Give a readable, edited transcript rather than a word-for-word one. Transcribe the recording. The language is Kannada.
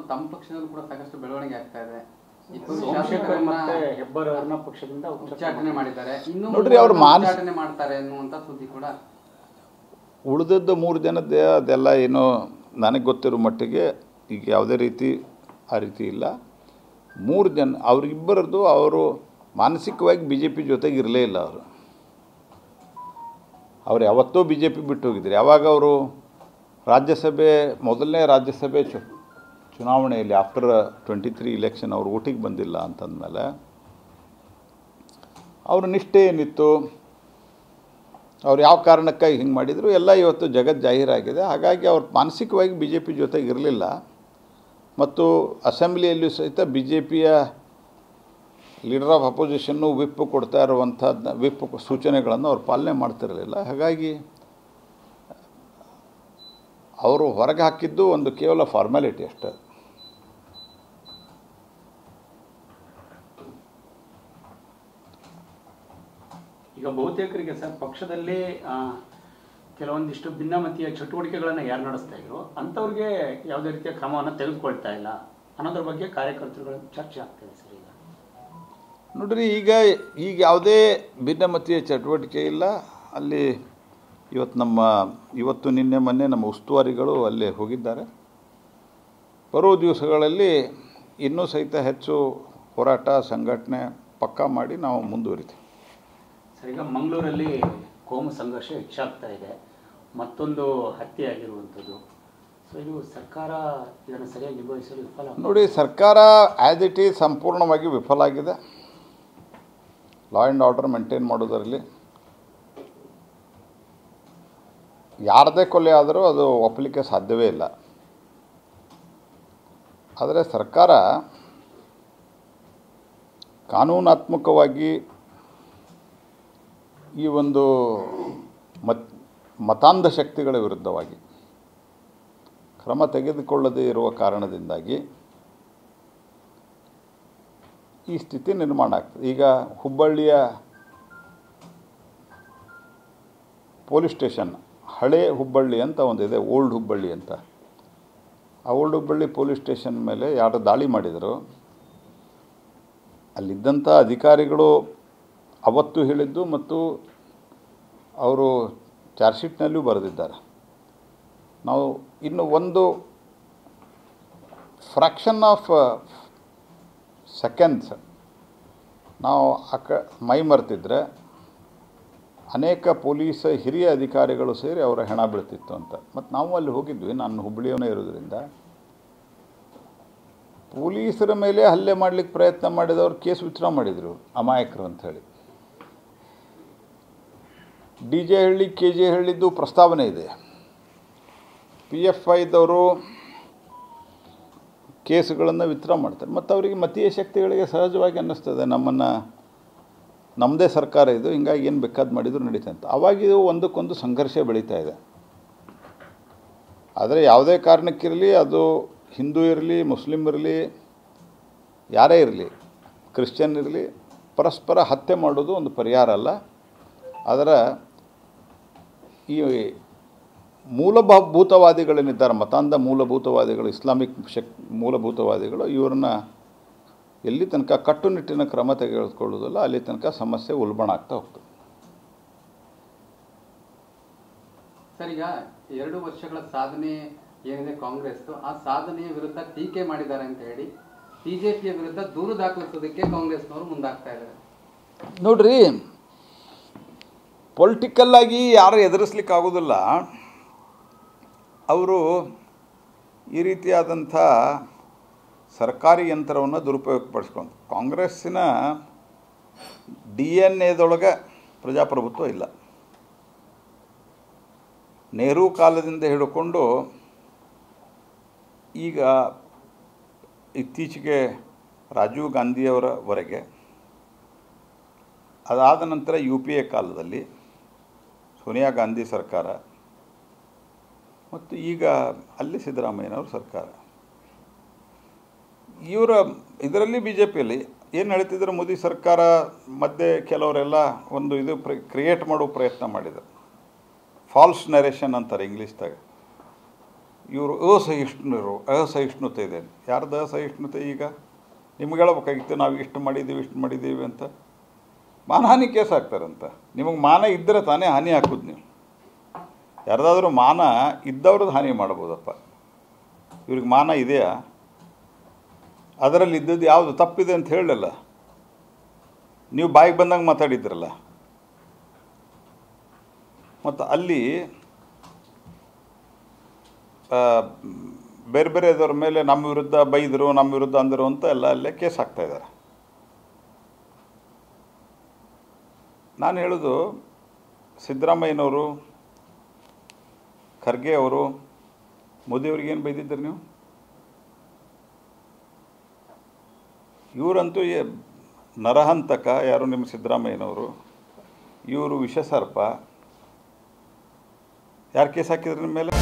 ತಮ್ಮ ಪಕ್ಷದಲ್ಲೂ ಕೂಡ ಸಾಕಷ್ಟು ಬೆಳವಣಿಗೆ ಆಗ್ತಾ ಇದೆ. ಸೋಮಶೇಖರ್ ಮತ್ತೆ ಹೆಬ್ಬಾರ್ ಅವ್ರನ್ನ ಪಕ್ಷದಿಂದ ಉಚ್ಚಾಟನೆ ಮಾಡಿದ್ದಾರೆ. ಇನ್ನು ನೋಡ್ರಿ ಅವ್ರು ಉಚ್ಚಾಟನೆ ಮಾಡ್ತಾರೆ ಅನ್ನುವಂಥ ಸುದ್ದಿ ಕೂಡ. ಉಳಿದದ್ದು 3 ಜನದ್ದೇ ಅದೆಲ್ಲ ಏನೋ ನನಗೆ ಗೊತ್ತಿರೋ ಮಟ್ಟಿಗೆ ಈಗ ಯಾವುದೇ ರೀತಿ ಆ ರೀತಿ ಇಲ್ಲ. 3 ಜನ ಅವರಿಬ್ಬರದ್ದು ಅವರು ಮಾನಸಿಕವಾಗಿ ಬಿ ಜೆ ಪಿ ಜೊತೆಗೆ ಇರಲೇ ಇಲ್ಲ. ಅವರು ಯಾವತ್ತೂ ಬಿ ಜೆ ಪಿ ಬಿಟ್ಟು ಹೋಗಿದ್ರು. ಯಾವಾಗ ಅವರು ರಾಜ್ಯಸಭೆ ಮೊದಲನೇ ರಾಜ್ಯಸಭೆ ಚುನಾವಣೆಯಲ್ಲಿ ಆಫ್ಟರ್ 23 ಇಲೆಕ್ಷನ್ ಅವರು ಓಟಿಗೆ ಬಂದಿಲ್ಲ ಅಂತಂದಮೇಲೆ ಅವ್ರ ನಿಷ್ಠೆ ಏನಿತ್ತು, ಅವ್ರು ಯಾವ ಕಾರಣಕ್ಕಾಗಿ ಹಿಂಗೆ ಮಾಡಿದರು ಎಲ್ಲ ಇವತ್ತು ಜಗತ್ತು ಜಾಹೀರಾಗಿದೆ. ಹಾಗಾಗಿ ಅವ್ರು ಮಾನಸಿಕವಾಗಿ ಬಿ ಜೆ ಪಿ ಜೊತೆಗೆ ಇರಲಿಲ್ಲ. ಮತ್ತು ಅಸೆಂಬ್ಲಿಯಲ್ಲೂ ಸಹಿತ ಬಿ ಜೆ ಪಿಯ ಲೀಡರ್ ಆಫ್ ಅಪೋಸಿಷನ್ನು ವಿಪ್ ಕೊಡ್ತಾ ಇರುವಂಥದ್ದು ವಿಪ್ ಸೂಚನೆಗಳನ್ನು ಅವ್ರು ಪಾಲನೆ ಮಾಡ್ತಿರಲಿಲ್ಲ. ಹಾಗಾಗಿ ಅವರು ಹೊರಗೆ ಹಾಕಿದ್ದು ಒಂದು ಕೇವಲ ಫಾರ್ಮ್ಯಾಲಿಟಿ ಅಷ್ಟೇ. ಈಗ ಬಹುತೇಕರಿಗೆ ಸರ್ ಪಕ್ಷದಲ್ಲಿ ಕೆಲವೊಂದಿಷ್ಟು ಭಿನ್ನಮತೀಯ ಚಟುವಟಿಕೆಗಳನ್ನು ಯಾರು ನಡೆಸ್ತಾ ಇದ್ರು ಅಂಥವ್ರಿಗೆ ಯಾವುದೇ ರೀತಿಯ ಕ್ರಮವನ್ನು ತೆಗೆದುಕೊಳ್ತಾ ಇಲ್ಲ ಅನ್ನೋದ್ರ ಬಗ್ಗೆ ಕಾರ್ಯಕರ್ತರುಗಳ ಚರ್ಚೆ ಆಗ್ತದೆ ಸರ್. ಈಗ ನೋಡ್ರಿ, ಈಗ ಯಾವುದೇ ಭಿನ್ನಮತೀಯ ಚಟುವಟಿಕೆ ಇಲ್ಲ ಅಲ್ಲಿ. ಇವತ್ತು ನಿನ್ನೆ ಮೊನ್ನೆ ನಮ್ಮ ಉಸ್ತುವಾರಿಗಳು ಅಲ್ಲಿ ಹೋಗಿದ್ದಾರೆ. ಬರೋ ದಿವಸಗಳಲ್ಲಿ ಇನ್ನೂ ಸಹಿತ ಹೆಚ್ಚು ಹೋರಾಟ ಸಂಘಟನೆ ಪಕ್ಕಾ ಮಾಡಿ ನಾವು ಮುಂದುವರಿತೀವಿ. ಸರ್, ಈಗ ಮಂಗಳೂರಲ್ಲಿ ಕೋಮು ಸಂಘರ್ಷ ಹೆಚ್ಚಾಗ್ತಾ ಇದೆ, ಮತ್ತೊಂದು ಹತ್ಯೆ ಆಗಿರುವಂಥದ್ದು. ಸೊ ಇದು ಸರ್ಕಾರ ಇದನ್ನು ಸರಿಯಾಗಿ ನಿಭಾಯಿಸಲು ವಿಫಲ. ನೋಡಿ, ಸರ್ಕಾರ ಆ್ಯಸ್ ಇಟ್ ಈಸ್ ಸಂಪೂರ್ಣವಾಗಿ ವಿಫಲ ಆಗಿದೆ. ಲಾ ಆ್ಯಂಡ್ ಆರ್ಡರ್ ಮೇಂಟೈನ್ ಮಾಡೋದರಲ್ಲಿ ಯಾರದೇ ಕೊಲೆ ಆದರೂ ಅದು ಒಪ್ಪಲಿಕ್ಕೆ ಸಾಧ್ಯವೇ ಇಲ್ಲ. ಆದರೆ ಸರ್ಕಾರ ಕಾನೂನಾತ್ಮಕವಾಗಿ ಈ ಒಂದು ಮತಾಂಧ ಶಕ್ತಿಗಳ ವಿರುದ್ಧವಾಗಿ ಕ್ರಮ ತೆಗೆದುಕೊಳ್ಳದೇ ಇರುವ ಕಾರಣದಿಂದಾಗಿ ಈ ಸ್ಥಿತಿ ನಿರ್ಮಾಣ ಆಗ್ತದೆ. ಈಗ ಹುಬ್ಬಳ್ಳಿಯ ಪೊಲೀಸ್ ಸ್ಟೇಷನ್, ಹಳೆ ಹುಬ್ಬಳ್ಳಿ ಅಂತ ಒಂದಿದೆ, ಓಲ್ಡ್ ಹುಬ್ಬಳ್ಳಿ ಅಂತ. ಆ ಓಲ್ಡ್ ಹುಬ್ಬಳ್ಳಿ ಪೊಲೀಸ್ ಸ್ಟೇಷನ್ ಮೇಲೆ ಯಾರು ದಾಳಿ ಮಾಡಿದರು, ಅಲ್ಲಿದ್ದಂಥ ಅಧಿಕಾರಿಗಳು ಅವತ್ತು ಹೇಳಿದ್ದು ಮತ್ತು ಅವರು ಚಾರ್ಜ್ ಶೀಟ್ನಲ್ಲೂ ಬರೆದಿದ್ದಾರೆ. ನಾವು ಇನ್ನು ಒಂದು ಫ್ರ್ಯಾಕ್ಷನ್ ಆಫ್ ಸೆಕೆಂಡ್ಸ್ ನಾವು ಮೈ ಮರೆತಿದ್ರೆ ಅನೇಕ ಪೊಲೀಸ್ ಹಿರಿಯ ಅಧಿಕಾರಿಗಳು ಸೇರಿ ಅವರ ಹೆಣ ಬೀಳ್ತಿತ್ತು ಅಂತ. ಮತ್ತು ನಾವು ಅಲ್ಲಿ ಹೋಗಿದ್ವಿ, ನಾನು ಹುಬ್ಬಳ್ಳಿಯವನೇ ಇರೋದ್ರಿಂದ. ಪೊಲೀಸರ ಮೇಲೆ ಹಲ್ಲೆ ಮಾಡಲಿಕ್ಕೆ ಪ್ರಯತ್ನ ಮಾಡಿದವರು ಕೇಸ್ ವಿತ್ಡ್ರಾ ಮಾಡಿದರು, ಅಮಾಯಕರು ಅಂಥೇಳಿ. DJ ಹಳ್ಳಿ KJ ಹಳ್ಳಿದ್ದು ಪ್ರಸ್ತಾವನೆ ಇದೆ. PFIದವರು ಕೇಸುಗಳನ್ನು ವಿತ್ಡ್ರಾ ಮಾಡ್ತಾರೆ. ಮತ್ತು ಅವರಿಗೆ ಮತೀಯ ಶಕ್ತಿಗಳಿಗೆ ಸಹಜವಾಗಿ ಅನ್ನಿಸ್ತದೆ ನಮ್ಮದೇ ಸರ್ಕಾರ ಇದು, ಹಿಂಗಾಗಿ ಏನು ಬೇಕಾದ್ದು ಮಾಡಿದ್ರು ನಡೀತದೆ ಅಂತ. ಆವಾಗಿದು ಒಂದಕ್ಕೊಂದು ಸಂಘರ್ಷ ಬೆಳೀತಾ ಇದೆ. ಆದರೆ ಯಾವುದೇ ಕಾರಣಕ್ಕಿರಲಿ, ಅದು ಹಿಂದೂ ಇರಲಿ, ಮುಸ್ಲಿಮ್ ಇರಲಿ, ಯಾರೇ ಇರಲಿ, ಕ್ರಿಶ್ಚಿಯನ್ ಇರಲಿ, ಪರಸ್ಪರ ಹತ್ಯೆ ಮಾಡೋದು ಒಂದು ಪರಿಹಾರ ಅಲ್ಲ. ಅದರ ಈ ಮೂಲಭೂತವಾದಿಗಳೇನಿದ್ದಾರೆ, ಮತಾಂಧ ಮೂಲಭೂತವಾದಿಗಳು, ಇಸ್ಲಾಮಿಕ್ ಮೂಲಭೂತವಾದಿಗಳು, ಇವ್ರನ್ನ ಎಲ್ಲಿ ತನಕ ಕಟ್ಟುನಿಟ್ಟಿನ ಕ್ರಮ ತೆಗೆದುಕೊಳ್ಳೋದಿಲ್ಲ ಅಲ್ಲಿ ತನಕ ಸಮಸ್ಯೆ ಉಲ್ಬಣ ಆಗ್ತಾ ಹೋಗ್ತದೆ. ಸರ್, ಈಗ 2 ವರ್ಷಗಳ ಸಾಧನೆ ಏನಿದೆ ಕಾಂಗ್ರೆಸ್, ಆ ಸಾಧನೆಯ ವಿರುದ್ಧ ಟೀಕೆ ಮಾಡಿದ್ದಾರೆ ಅಂತ ಹೇಳಿ ಬಿಜೆಪಿಯ ವಿರುದ್ಧ ದೂರು ದಾಖಲಿಸೋದಕ್ಕೆ ಕಾಂಗ್ರೆಸ್ನವರು ಮುಂದಾಗ್ತಾ ಇದ್ದಾರೆ. ನೋಡ್ರಿ, ಪೊಲಿಟಿಕಲ್ ಆಗಿ ಯಾರು ಎದುರಿಸ್ಲಿಕ್ಕೆ ಆಗೋದಿಲ್ಲ. ಅವರು ಈ ರೀತಿಯಾದಂಥ ಸರ್ಕಾರಿ ಯಂತ್ರವನ್ನು ದುರುಪಯೋಗಪಡಿಸ್ಕೊಂಡು, ಕಾಂಗ್ರೆಸ್ಸಿನ DNA ಪ್ರಜಾಪ್ರಭುತ್ವ ಇಲ್ಲ. ನೆಹರು ಕಾಲದಿಂದ ಹಿಡ್ಕೊಂಡು ಈಗ ಇತ್ತೀಚೆಗೆ ರಾಜೀವ್ ಗಾಂಧಿಯವರವರೆಗೆ, ಅದಾದ ನಂತರ UPA ಕಾಲದಲ್ಲಿ ಸೋನಿಯಾ ಗಾಂಧಿ ಸರ್ಕಾರ, ಮತ್ತು ಈಗ ಅಲ್ಲಿ ಸಿದ್ದರಾಮಯ್ಯನವ್ರ ಸರ್ಕಾರ. ಇವರ ಇದರಲ್ಲಿ BJPಯಲ್ಲಿ ಏನು ಹೇಳ್ತಿದ್ರು, ಮೋದಿ ಸರ್ಕಾರ ಮಧ್ಯೆ ಕೆಲವರೆಲ್ಲ ಒಂದು ಇದು ಕ್ರಿಯೇಟ್ ಮಾಡೋ ಪ್ರಯತ್ನ ಮಾಡಿದರು. ಫಾಲ್ಸ್ ನರೇಷನ್ ಅಂತಾರೆ ಇಂಗ್ಲೀಷ್ದಾಗ. ಇವರು ಅಸಹಿಷ್ಣುತೆ ಇದೆ. ಯಾರ್ದು ಅಸಹಿಷ್ಣುತೆ? ಈಗ ನಿಮ್ಗೆ ಹೇಳ್ಬೇಕಾಗಿತ್ತು ನಾವು ಇಷ್ಟು ಮಾಡಿದ್ದೀವಿ ಅಂತ. ಮಾನಹಾನಿ ಕೇಸ್ ಹಾಕ್ತಾರಂತ. ನಿಮಗೆ ಮಾನ ಇದ್ದರೆ ತಾನೇ ಹಾನಿ ಹಾಕೋದು. ನೀವು ಯಾರ್ದಾದ್ರೂ ಮಾನ ಇದ್ದವ್ರದ್ದು ಹಾನಿ ಮಾಡ್ಬೋದಪ್ಪ. ಇವ್ರಿಗೆ ಮಾನ ಇದೆಯಾ? ಅದರಲ್ಲಿ ಇದ್ದದ್ದು ಯಾವುದು ತಪ್ಪಿದೆ ಅಂತ ಹೇಳಲ್ಲ. ನೀವು ಬಾಯಿಗೆ ಬಂದಂಗೆ ಮಾತಾಡಿದ್ರಲ್ಲ. ಮತ್ತು ಅಲ್ಲಿ ಬೇರೆ ಬೇರೆದವ್ರ ಮೇಲೆ ನಮ್ಮ ವಿರುದ್ಧ ಬೈದರು, ನಮ್ಮ ವಿರುದ್ಧ ಅಂದರು ಅಂತ ಎಲ್ಲ ಅಲ್ಲೇ ಕೇಸ್ ಹಾಕ್ತಾಯಿದ್ದಾರೆ. ನಾನು ಹೇಳೋದು, ಸಿದ್ದರಾಮಯ್ಯನವರು, ಖರ್ಗೆ ಅವರು, ಮೋದಿಯವ್ರಿಗೇನು ಬೈದಿದ್ದರು ನೀವು? ಇವರಂತೂ ನರಹಂತಕ. ಯಾರು ನಿಮ್ಮ ಸಿದ್ದರಾಮಯ್ಯನವರು? ಇವರು ವಿಷಸರ್ಪ. ಯಾರು ಕೇಸ್ ಹಾಕಿದ್ರು ನಿಮ್ಮ ಮೇಲೆ?